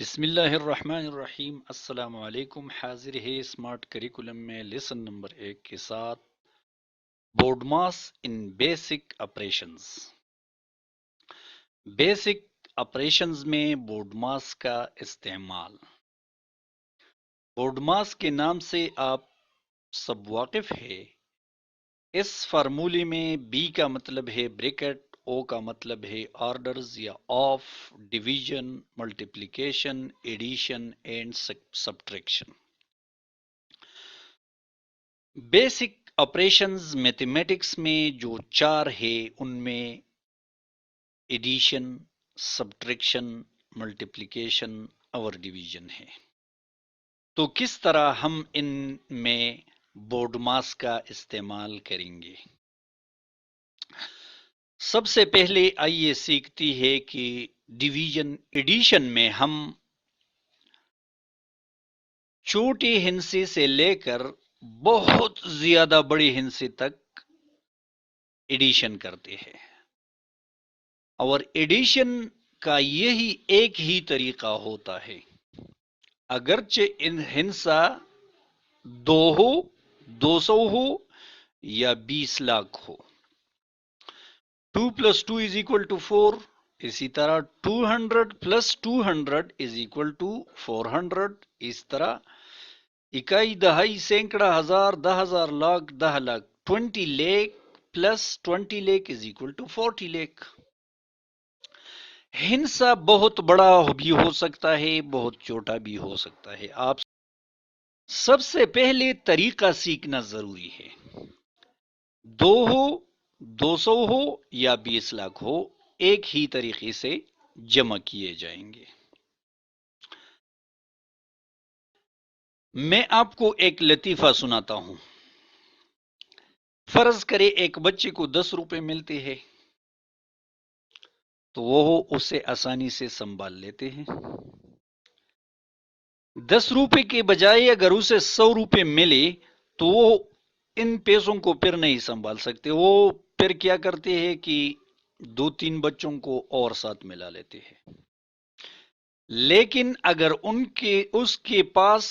بسم اللہ الرحمن الرحیم۔ السلام علیکم۔ حاضر ہے اسمارٹ کریکولم میں لیسن نمبر 1 کے ساتھ بورڈ ماس ان بیسک آپریشنز۔ بیسک آپریشنز میں بورڈ ماس کا استعمال۔ بورڈ ماس کے نام سے آپ سب واقف ہے۔ اس فارمولے میں بی کا مطلب ہے بریکٹ، او کا مطلب ہے آرڈرز یا of, division, multiplication, addition and subtraction. Basic operations mathematics میں جو 4 ہے ان میں ایڈیشن، سبٹریکشن، ملٹیپلیکیشن اور ڈویژن ہے۔ تو کس طرح ہم ان میں بورڈ ماس کا استعمال کریں گے؟ سب سے پہلے آئیے سیکھتی ہے کہ ڈویژن ایڈیشن میں ہم چھوٹے ہندسے سے لے کر بہت زیادہ بڑے ہندسے تک ایڈیشن کرتے ہیں، اور ایڈیشن کا یہی ایک ہی طریقہ ہوتا ہے، اگرچہ ہندسہ 2 ہو، 200 ہو یا 20 لاکھ ہو۔ 2 + 2 = 4، اسی طرح 200 + 200 = 400، اس طرح اکائی، دہائی، سینکڑا، ہزار، 10,000، لاکھ، 10 لاکھ، 20 لاکھ + 20 لاکھ = 40 لاکھ۔ ہندسہ بہت بڑا بھی ہو سکتا ہے، بہت چھوٹا بھی ہو سکتا ہے۔ آپ سب سے پہلے طریقہ سیکھنا ضروری ہے۔ 2 ہو، 200 ہو یا 20 لاکھ ہو، ایک ہی طریقے سے جمع کیے جائیں گے۔ میں آپ کو ایک لطیفہ سناتا ہوں۔ فرض کرے ایک بچے کو 10 روپے ملتے ہیں تو وہ اسے آسانی سے سنبھال لیتے ہیں۔ 10 روپے کے بجائے اگر اسے 100 روپے ملے تو وہ ان پیسوں کو پھر نہیں سنبھال سکتے، وہ پھر کیا کرتے ہیں کہ 2-3 بچوں کو اور ساتھ ملا لیتے ہیں۔ لیکن اگر اس کے پاس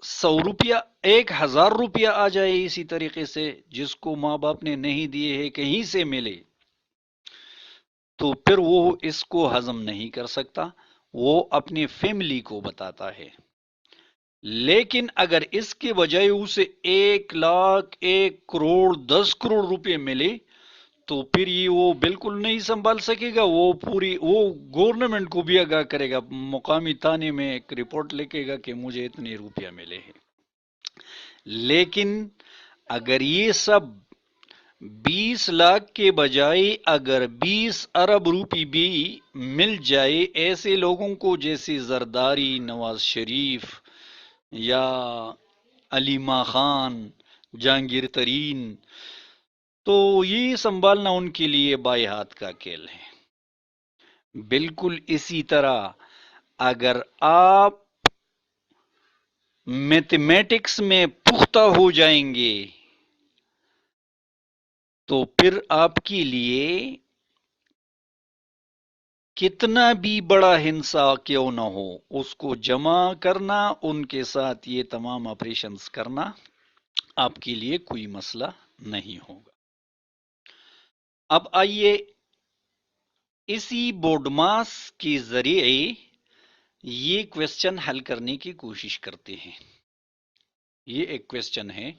100 روپیہ، 1000 روپیہ آ جائے اسی طریقے سے، جس کو ماں باپ نے نہیں دیے ہیں، کہیں سے ملے، تو پھر وہ اس کو ہضم نہیں کر سکتا، وہ اپنی فیملی کو بتاتا ہے۔ لیکن اگر اس کے بجائے اسے 1 لاکھ، 1 کروڑ، 10 کروڑ روپے ملے تو پھر یہ وہ بالکل نہیں سنبھال سکے گا، وہ گورنمنٹ کو بھی آگاہ کرے گا، مقامی تھانے میں ایک رپورٹ لکھے گا کہ مجھے اتنے روپیہ ملے ہیں۔ لیکن اگر یہ سب 20 لاکھ کے بجائے اگر 20 ارب روپی بھی مل جائے ایسے لوگوں کو جیسے زرداری، نواز شریف یا علیمہ خان، جہانگیر ترین، تو یہ سنبھالنا ان کے لیے بائیں ہاتھ کا کھیل ہے۔ بالکل اسی طرح اگر آپ میتھمیٹکس میں پختہ ہو جائیں گے تو پھر آپ کے لیے کتنا بھی بڑا ہندسہ کیوں نہ ہو، اس کو جمع کرنا، ان کے ساتھ یہ تمام آپریشنز کرنا آپ کے لیے کوئی مسئلہ نہیں ہوگا۔ اب آئیے اسی بورڈ ماس کے ذریعے یہ کویسچن حل کرنے کی کوشش کرتے ہیں۔ یہ ایک کویسچن ہے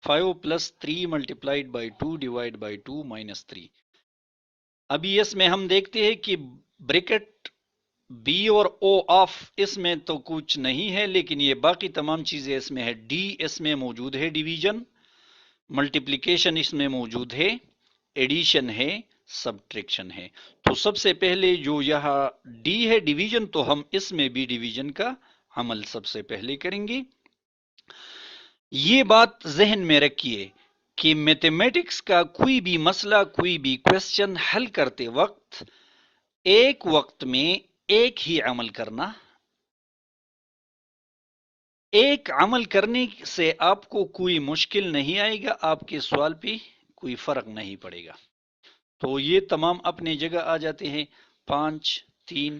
5 + 3 × 2 / 2 - 3۔ ابھی اس میں ہم دیکھتے ہیں کہ بریکٹ بی اور او آف اس میں تو کچھ نہیں ہے، لیکن یہ باقی تمام چیزیں اس میں ہے۔ ڈی اس میں موجود ہے، ڈویژن، ملٹیپلیکیشن اس میں موجود ہے، ایڈیشن ہے، سبٹریکشن ہے۔ تو سب سے پہلے جو یہاں ڈی ہے ڈویژن، تو ہم اس میں بھی ڈویژن کا عمل سب سے پہلے کریں گے۔ یہ بات ذہن میں رکھیے کہ میتھمیٹکس کا کوئی بھی مسئلہ، کوئی بھی کویسچن حل کرتے وقت ایک وقت میں ایک ہی عمل کرنا، ایک عمل کرنے سے آپ کو کوئی مشکل نہیں آئے گا، آپ کے سوال پہ کوئی فرق نہیں پڑے گا۔ تو یہ تمام اپنی جگہ آ جاتے ہیں، 5، 3،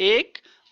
1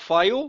5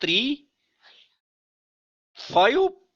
3, 5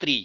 3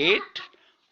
8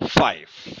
5।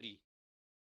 3।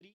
3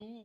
2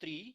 3,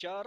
4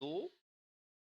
2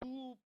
2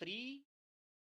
3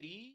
3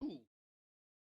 2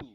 2।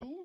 2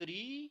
3,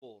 4,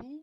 2,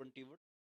21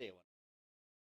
7।